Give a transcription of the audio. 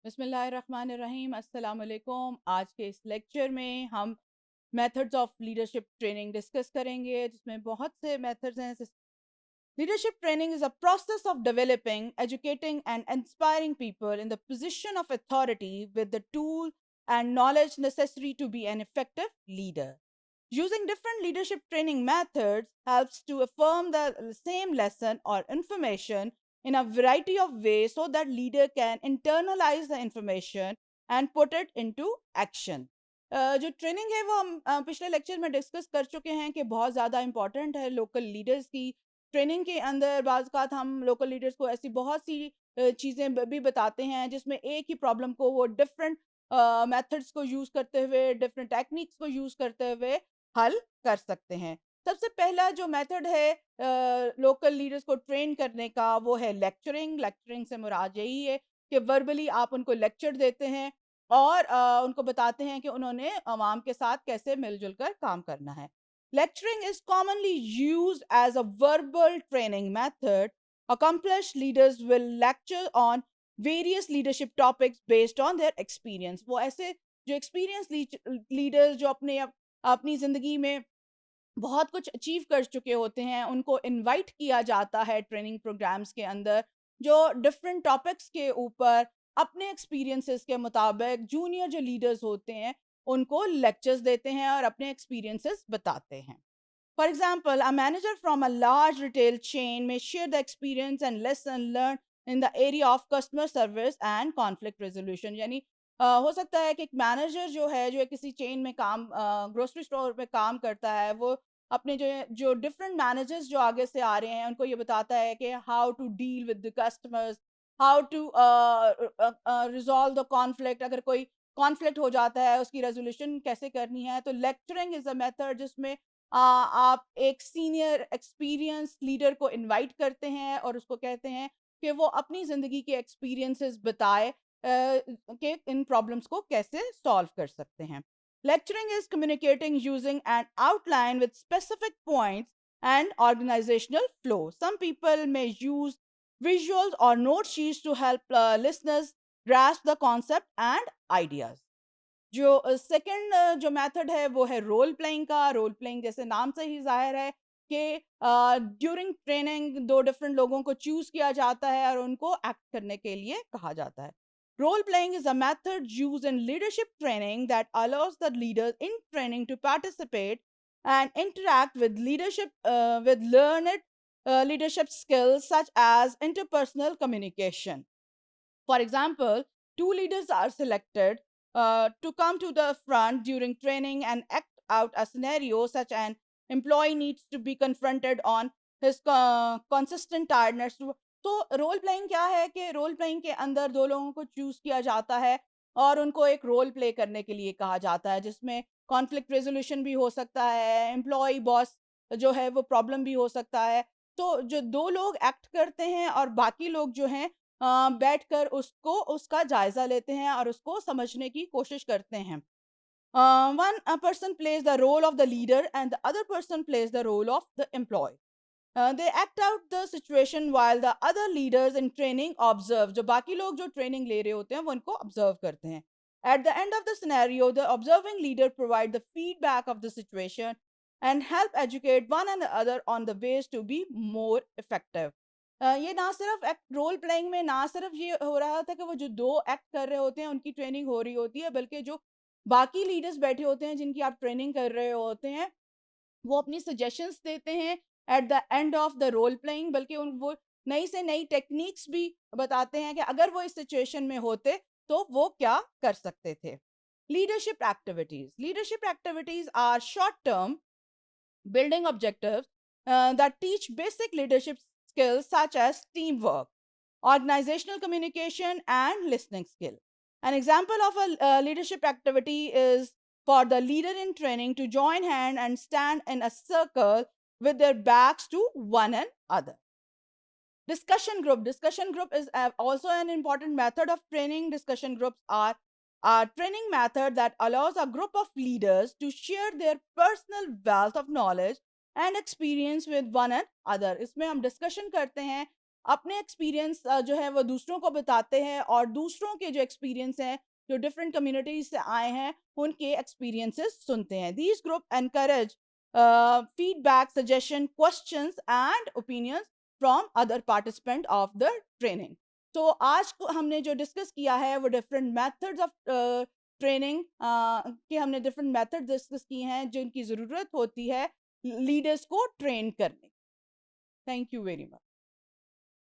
बिस्मिल्लाहिर्रहमानिर्रहीम, अस्सलाम वालेकुम। आज के इस लेक्चर में हम methods of leadership training discuss करेंगे, जिसमें बहुत से मेथड्स हैं। Leadership training is a process of developing, educating, and inspiring people in the position of authority with the tool and knowledge necessary to be an effective leader. Using different leadership training methods helps to affirm the same lesson or information in a variety of ways so that leader can internalize the information and put it into action. जो training है वो हम पिछले lecture में discuss कर चुके हैं कि बहुत ज़्यादा इंपॉर्टेंट है लोकल लीडर्स की ट्रेनिंग के अंदर। बाज़ हम लोकल लीडर्स को ऐसी बहुत सी चीज़ें भी बताते हैं जिसमें एक ही प्रॉब्लम को वो डिफरेंट मेथड्स को यूज़ करते हुए, डिफरेंट टेक्निक्स को यूज़ करते हुए हल कर सकते हैं। सबसे पहला जो मेथड है लोकल लीडर्स को ट्रेन करने का, वो है लेक्चरिंग। लेक्चरिंग से मुराद यही है कि वर्बली आप उनको लेक्चर देते हैं और उनको बताते हैं कि उन्होंने अवाम के साथ कैसे मिलजुल कर काम करना है। Lecturing is commonly used as a verbal training method. Accomplished leaders will lecture on various leadership topics based on their experience. वो ऐसे जो एक्सपीरियंस लीडर्स जो अपनी ज़िंदगी में बहुत कुछ अचीव कर चुके होते हैं, उनको इनवाइट किया जाता है ट्रेनिंग प्रोग्राम्स के अंदर, जो डिफरेंट टॉपिक्स के ऊपर अपने एक्सपीरियंसेस के मुताबिक जूनियर जो लीडर्स होते हैं उनको लेक्चर्स देते हैं और अपने एक्सपीरियंसेस बताते हैं। For example, a manager from a large retail chain में share the experience and lesson learn in the area of customer service and conflict resolution. यानी हो सकता है कि एक मैनेजर जो है, जो किसी चेन में काम, ग्रोसरी स्टोर में काम करता है, वो अपने जो जो डिफरेंट मैनेजर्स जो आगे से आ रहे हैं उनको ये बताता है कि how to deal with the customers, how to resolve the conflict. अगर कोई कॉन्फ्लिक्ट हो जाता है, उसकी रेजोल्यूशन कैसे करनी है। तो लेक्चरिंग इज अ मेथड जिसमें आप एक सीनियर एक्सपीरियंस लीडर को इनवाइट करते हैं और उसको कहते हैं कि वो अपनी ज़िंदगी के एक्सपीरियंसेस बताए कि इन प्रॉब्लम्स को कैसे सॉल्व कर सकते हैं। Lecturing is communicating using an outline with specific points and organizational flow. Some people may use visuals or note sheets to help listeners grasp the concept and ideas. जो second जो method है वो है role playing का। Role playing जैसे नाम से ही ज़ाहिर है कि ड्यूरिंग ट्रेनिंग 2 डिफरेंट लोगों को चूज़ किया जाता है और उनको एक्ट करने के लिए कहा जाता है। Role playing is a method used in leadership training that allows the leaders in training to participate and interact with with learned leadership skills such as interpersonal communication. For example, 2 leaders are selected to come to the front during training and act out a scenario such an employee needs to be confronted on his consistent tiredness. तो role playing क्या है कि role playing के अंदर 2 लोगों को choose किया जाता है और उनको एक रोल प्ले करने के लिए कहा जाता है, जिसमें कॉन्फ्लिक्ट रेज़ोल्यूशन भी हो सकता है, एम्प्लॉयी बॉस जो है वो प्रॉब्लम भी हो सकता है। तो जो 2 लोग एक्ट करते हैं और बाकी लोग जो हैं बैठकर उसको उसका जायजा लेते हैं और उसको समझने की कोशिश करते हैं। One person plays the role of the leader and the other person plays the role of the employee. They act out the situation while the other leaders in training observe. जो बाकी लोग जो ट्रेनिंग ले रहे होते हैं वो उनको ऑब्जर्व करते हैं। At the end of the scenario, the observing leader provide the feedback of the situation and help educate one another on the ways to be more effective. ये ना सिर्फ एक्ट रोल प्लेइंग में ना सिर्फ ये हो रहा था कि वो जो 2 एक्ट कर रहे होते हैं उनकी ट्रेनिंग हो रही होती है, बल्कि जो बाकी लीडर्स बैठे होते हैं जिनकी आप ट्रेनिंग कर रहे होते हैं, वो अपनी सजेशंस देते हैं at the end of the role playing. बल्कि उन वो नई से नई टेक्निक्स भी बताते हैं कि अगर वो इस सिचुएशन में होते तो वो क्या कर सकते थे। Leadership activities are short term building objectives that teach basic leadership skills such as teamwork, organizational communication, and listening skill. An example of a leadership activity is for the leader in training to join hand and stand in a circle with their backs to one another. Discussion group is also an important method of training. Discussion groups are a training method that allows a group of leaders to share their personal wealth of knowledge and experience with one another. इसमें हम discussion करते हैं अपने experience जो है वो दूसरों को बताते हैं और दूसरों के जो एक्सपीरियंस हैं जो डिफरेंट कम्युनिटीज से आए हैं उनके एक्सपीरियंसेस सुनते हैं. These group encourage feedback, suggestion, questions and opinions from other participant of the training. तो आज को हमने जो डिस्कस किया है वो डिफरेंट मेथड्स ऑफ ट्रेनिंग के हमने डिफरेंट मेथड डिस्कस किए हैं जिनकी ज़रूरत होती है लीडर्स को ट्रेन करने. Thank you very much.